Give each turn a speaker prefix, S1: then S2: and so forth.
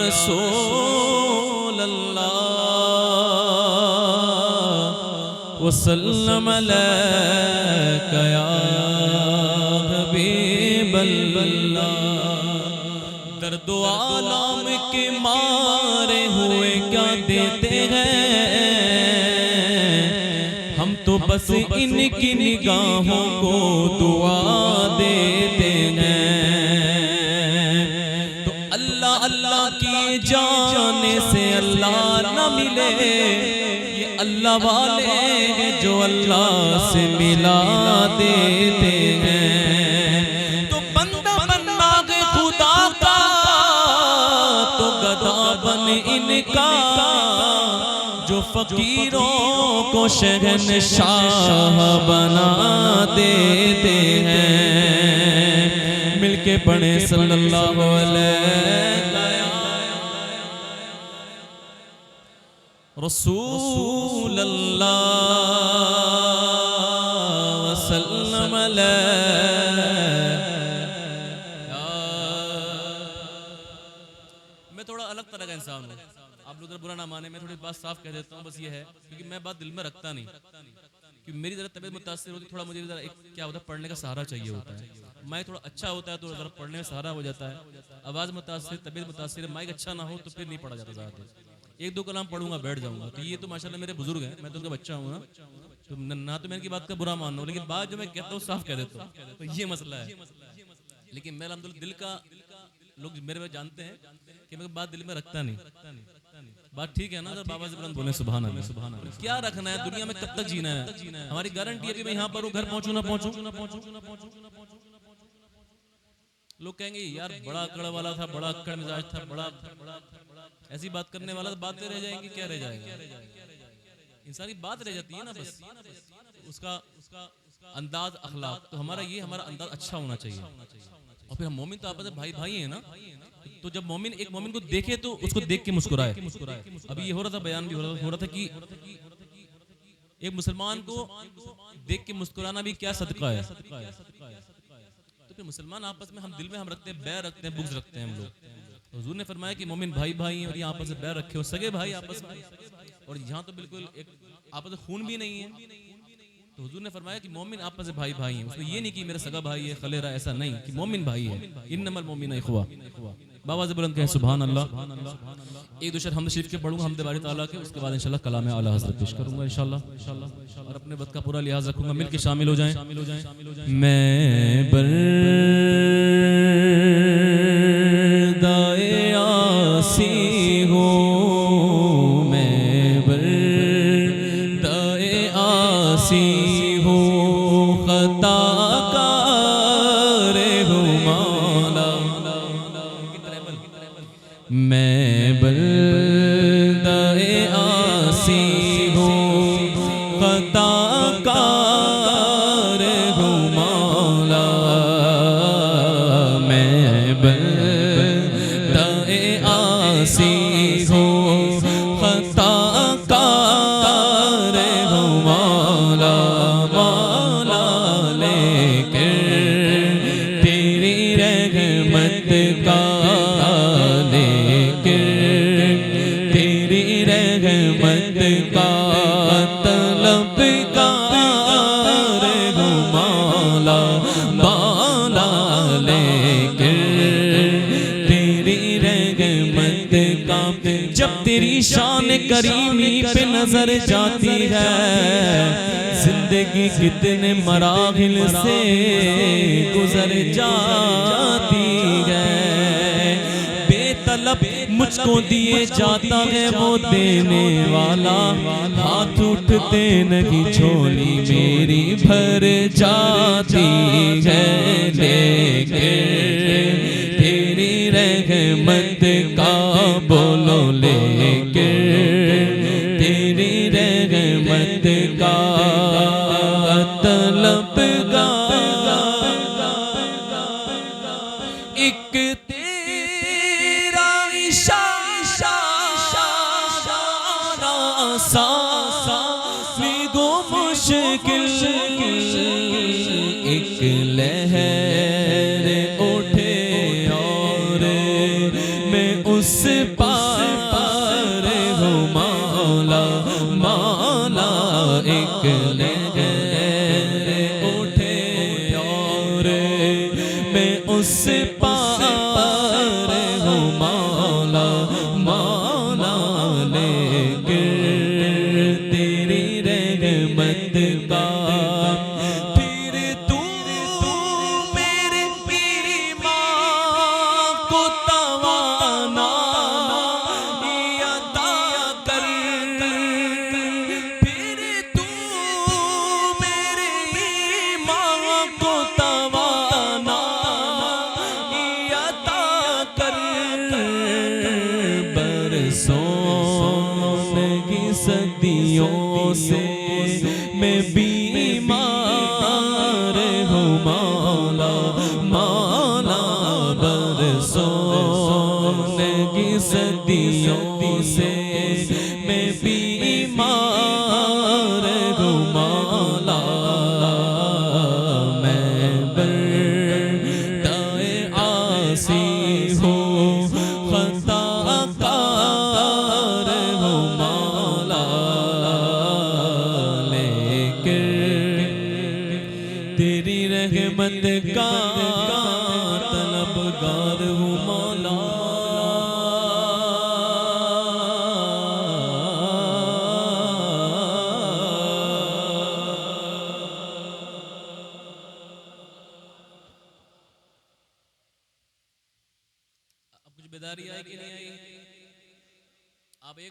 S1: रसूल अल्लाह वसल्लम अलैका या हबीब अल्लाह। दर्द आलम के मारे हुए क्या देते हैं, हम तो बस इनकी निगाहों को दुआ देते हैं। तो अल्लाह अल्लाह किए जाने से अल्लाह न मिले, ये अल्लाह वाले हैं जो अल्लाह से मिला देते हैं। तो बंदा बनना है खुदा का, तो गदा बन इनका, जो फकीरों को शहंशाह बना देते हैं। मिलके पढ़े सल्लल्लाहु अलैहि रसूल अल्लाह वसल्लम अलैहि। मैं थोड़ा अलग तरह का इंसान हूँ, आप लोग बुरा ना माने, मैं थोड़ी बात साफ कह देता हूँ। बस ये है क्योंकि मैं बात दिल में रखता नहीं, कि मेरी ज़रा तबीयत मुतासिर होती, थोड़ा मुझे ज़रा एक क्या होता है, पढ़ने का सहारा चाहिए होता है। माइक थोड़ा अच्छा होता है तो ज़रा पढ़ने में सहारा हो जाता है। आवाज़ मुतासिर, तबीयत मुतासिर, माइक अच्छा ना हो तो फिर नहीं पढ़ा जाता ज़्यादा। एक दो कलाम पढ़ूंगा बैठ जाऊंगा। तो ये तो माशाल्लाह मेरे बुजुर्ग हैं, मैं तो उनका बच्चा हूँ ना, तो ना तो मैं इनकी बात का बुरा मान रहा हूँ, लेकिन बात जो मैं कहता हूँ साफ कह देता हूँ। तो ये मसला है। लेकिन मैं अल्हम्दुलिल्लाह दिल का, लोग मेरे में जानते हैं कि मैं बात दिल में रखता नहीं। बात ठीक है ना, अगर बाबा से बुलंद बोले सुभान अल्लाह। सुभान अल्लाह। क्या रखना है दुनिया में, कब तक जीना है? हमारी गारंटी है कि मैं यहाँ पर हूँ, घर पहुँचू ना पहुँचू। लोग कहेंगे यार बड़ा अकड़ वाला था, बड़ा अक्कड़ मिजाज था, बड़ा ऐसी बात करने वाला, तो बातें रह जाएंगी, क्या रह जाएगा? इंसानी बात रह जाती है ना, बस उसका अंदाज अखलाक। तो हमारा ये, हमारा अंदाज अच्छा होना चाहिए। और फिर हम मोमिन तो आपस में भाई भाई हैं ना, तो जब मोमिन एक मोमिन को देखे तो उसको देख के मुस्कुराए। अभी ये हो रहा था, बयान भी हो रहा था कि एक मुसलमान को देख के मुस्कुराना भी क्या सदका है। तो फिर मुसलमान आपस में हम दिल में हम रखते हैं बैर, रखते हैं बुग़्ज़ रखते हैं हम लोग। हुजूर ने फरमाया कि मोमिन भाई भाई हैं, और यहाँ आपस में बैर रखे हो, सगे भाई आपस में। और यहाँ तो बिल्कुल एक आपस में खून भी नहीं है। तो हुजूर ने फरमाया कि मोमिन आपस में भाई भाई हैं। उसमें ये नहीं कि मेरा सगा भाई है खलेरा, ऐसा नहीं, कि मोमिन भाई है। इन्नमल मोमिन इख्वा। बाबा से बुलंद कहें सुभान अल्लाह। एक दो शेर हमद शरीफ के पढ़ूंगा, हमद बारी ताला के, उसके बाद इंशाल्लाह कलाम आला हज़रत पेश करूंगा इंशाल्लाह। और अपने वक्त का पूरा लिहाज रखूंगा। मिल के शामिल हो जाएं। मैं बर्दाए आसी हूँ, मैं बर्दाए आसी हूँ, खताकार हूँ मौला। मैं बर्दाए आसी हूँ, खताकार हूँ मौला। मैं बर्दाए आसी हूँ, खताकार हूँ मौला। मौला लेकर तेरी रहमत का, तेरी रहमत का तलबगार हूँ मौला। मौला लेकर तेरी रहमत का, जब तेरी शान करीमी पे नजर जाती है, जिंदगी कितने मराहिल से गुजर जाती है। बेतलब मुझको दिए जाता है वो देने वाला, हाथ उठते नहीं झोली मेरी भर जाती है। लेके तेरी रहमत का बोलो, लेके तेरी रहमत का तलबगार, एक तेरा इशारा सा गो मुश्किल, एक लहर उठे और मैं उस
S2: मैं उस पार हूँ मौला मौला, लेकर तेरी रहमत का फिर तू मेरे ईमान को तवाना अता कर, फिर तू मेरे ईमान को तवाना अता कर। बरसों की सदियों से मैं बीमार हूँ मौला मौला, बरसों की सदियों से मैं बीमार हूँ मौला। मैं बर्दाए आसी हूँ, खताकार हूँ मौला, लेकर तेरी रहमत का तलबगार हूँ मौला।
S1: अब कुछ बेदारी आई कि नहीं आई? आप एक